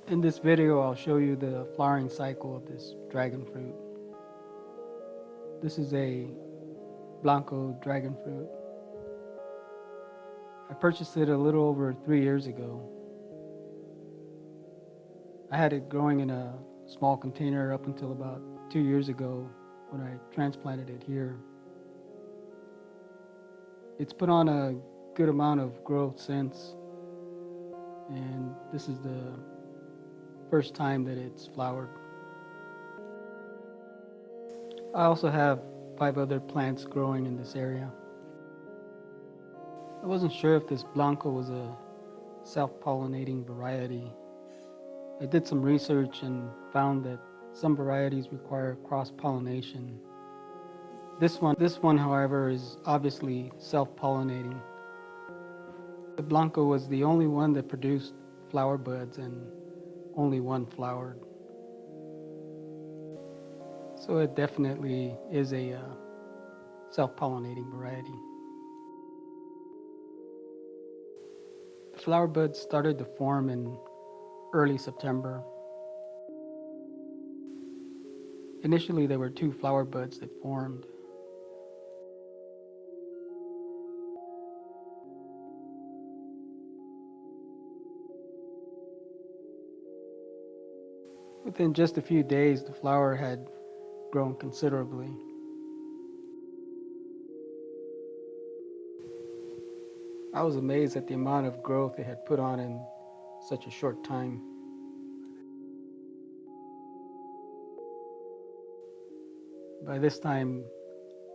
In this video, I'll show you the flowering cycle of this dragon fruit. This is a Blanco Dragon Fruit. I purchased it a little over 3 years ago. I had it growing in a small container up until about 2 years ago when I transplanted it here. It's put on a good amount of growth since, and this is the first time that it's flowered. I also have 5 other plants growing in this area. I wasn't sure if this Blanco was a self-pollinating variety. I did some research and found that some varieties require cross-pollination. This one, however, is obviously self-pollinating. The Blanco was the only one that produced flower buds and only one flowered. So it definitely is a self-pollinating variety. The flower buds started to form in early September. Initially, there were 2 flower buds that formed. Within just a few days, the flower had grown considerably. I was amazed at the amount of growth it had put on in such a short time. By this time,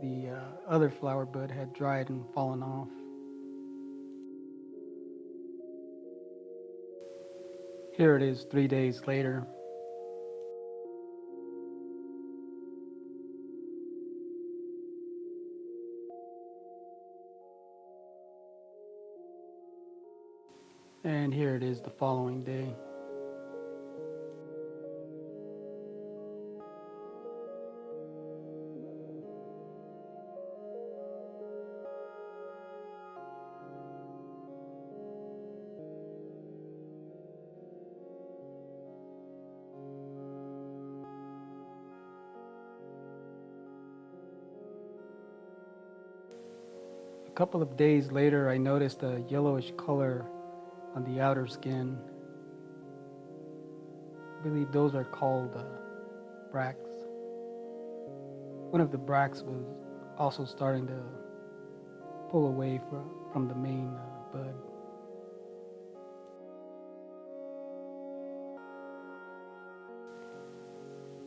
the other flower bud had dried and fallen off. Here it is 3 days later. And here it is the following day. A couple of days later, I noticed a yellowish color on the outer skin. I believe those are called bracts. One of the bracts was also starting to pull away from the main bud.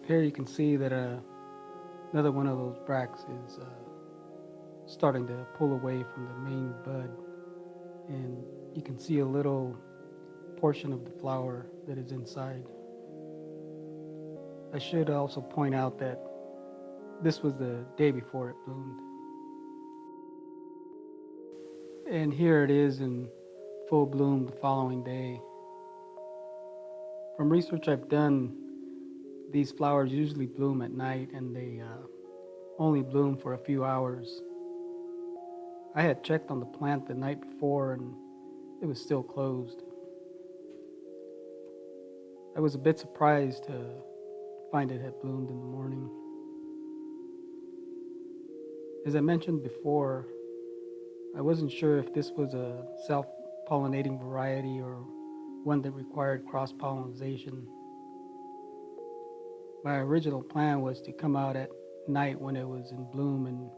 Here you can see that another one of those bracts is starting to pull away from the main bud, and you can see a little portion of the flower that is inside. I should also point out that this was the day before it bloomed. And here it is in full bloom the following day. From research I've done, these flowers usually bloom at night, and they only bloom for a few hours. I had checked on the plant the night before and it was still closed. I was a bit surprised to find it had bloomed in the morning. As I mentioned before, I wasn't sure if this was a self-pollinating variety or one that required cross-pollination. My original plan was to come out at night when it was in bloom and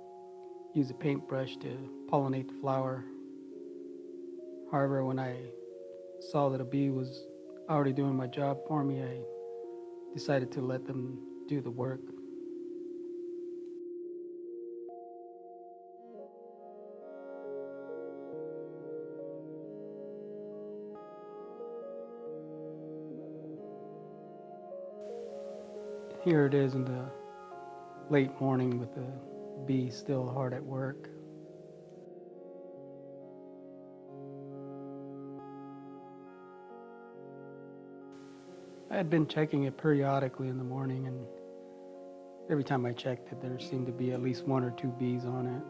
use a paintbrush to pollinate the flower. However, when I saw that a bee was already doing my job for me, I decided to let them do the work. Here it is in the late morning with the bee still hard at work. I had been checking it periodically in the morning, and every time I checked it, there seemed to be at least 1 or 2 bees on it.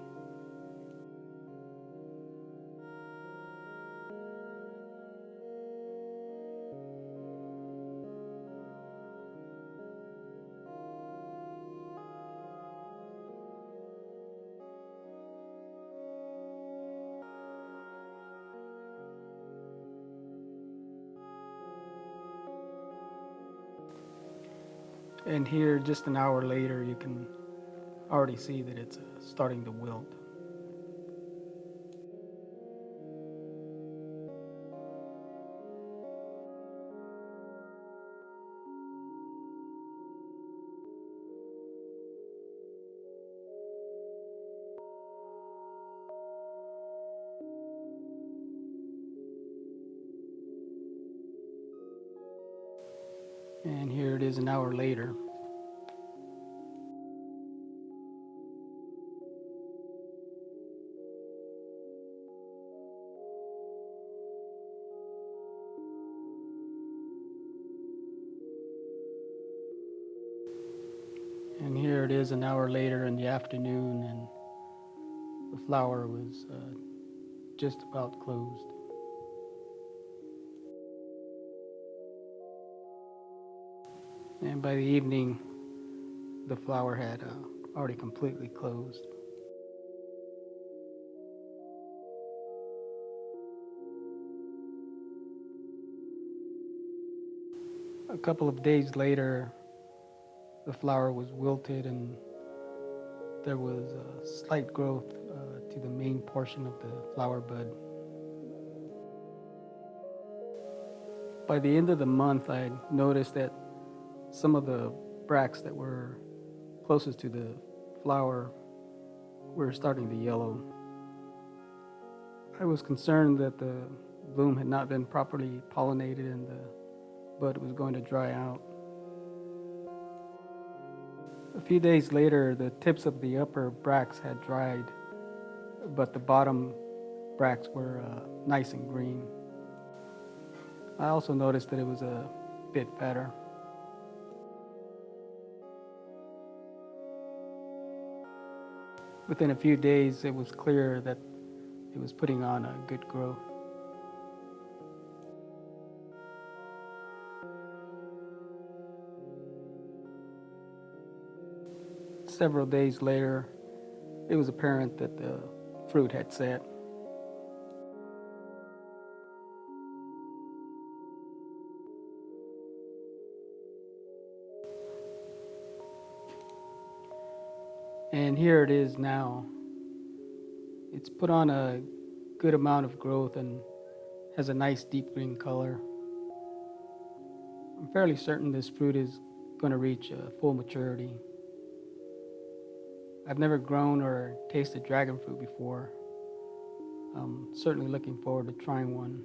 And here, just an hour later, you can already see that it's starting to wilt. And here it is an hour later. And here it is an hour later in the afternoon, and the flower was just about closed. And by the evening, the flower had already completely closed. A couple of days later, the flower was wilted and there was a slight growth to the main portion of the flower bud. By the end of the month, I noticed that some of the bracts that were closest to the flower were starting to yellow. I was concerned that the bloom had not been properly pollinated and the bud was going to dry out. A few days later, the tips of the upper bracts had dried, but the bottom bracts were nice and green. I also noticed that it was a bit fatter. Within a few days, it was clear that it was putting on a good growth. Several days later, it was apparent that the fruit had set. And here it is now. It's put on a good amount of growth and has a nice deep green color. I'm fairly certain this fruit is going to reach full maturity. I've never grown or tasted dragon fruit before. I'm certainly looking forward to trying one.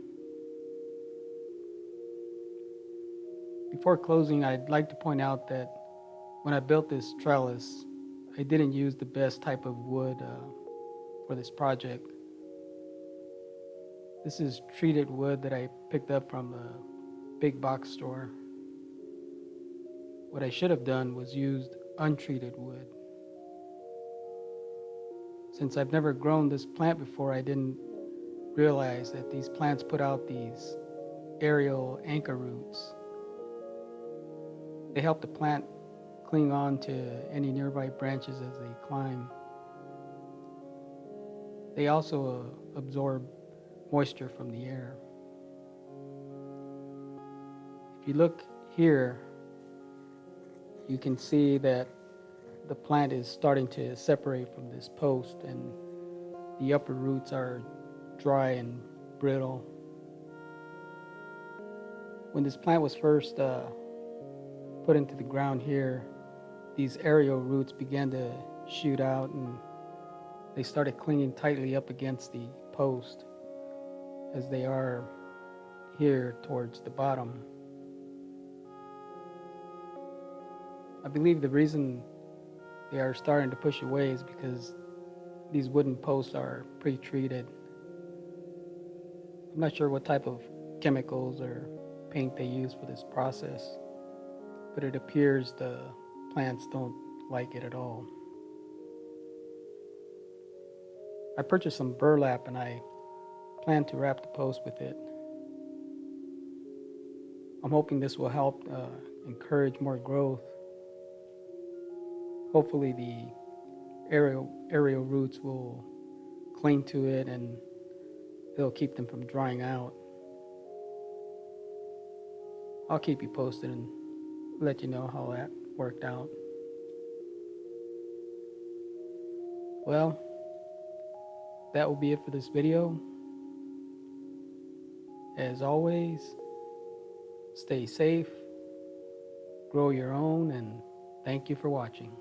Before closing, I'd like to point out that when I built this trellis, I didn't use the best type of wood for this project. This is treated wood that I picked up from a big box store. What I should have done was used untreated wood. Since I've never grown this plant before, I didn't realize that these plants put out these aerial anchor roots. They help the plant cling on to any nearby branches as they climb. They also absorb moisture from the air. If you look here, you can see that the plant is starting to separate from this post and the upper roots are dry and brittle. When this plant was first put into the ground here, these aerial roots began to shoot out and they started clinging tightly up against the post as they are here towards the bottom. I believe the reason they are starting to push away is because these wooden posts are pre-treated. I'm not sure what type of chemicals or paint they use for this process, but it appears the plants don't like it at all. I purchased some burlap and I plan to wrap the post with it. I'm hoping this will help encourage more growth. Hopefully the aerial roots will cling to it and it'll keep them from drying out. I'll keep you posted and let you know how that worked out. Well, that will be it for this video. As always, stay safe, grow your own, and thank you for watching.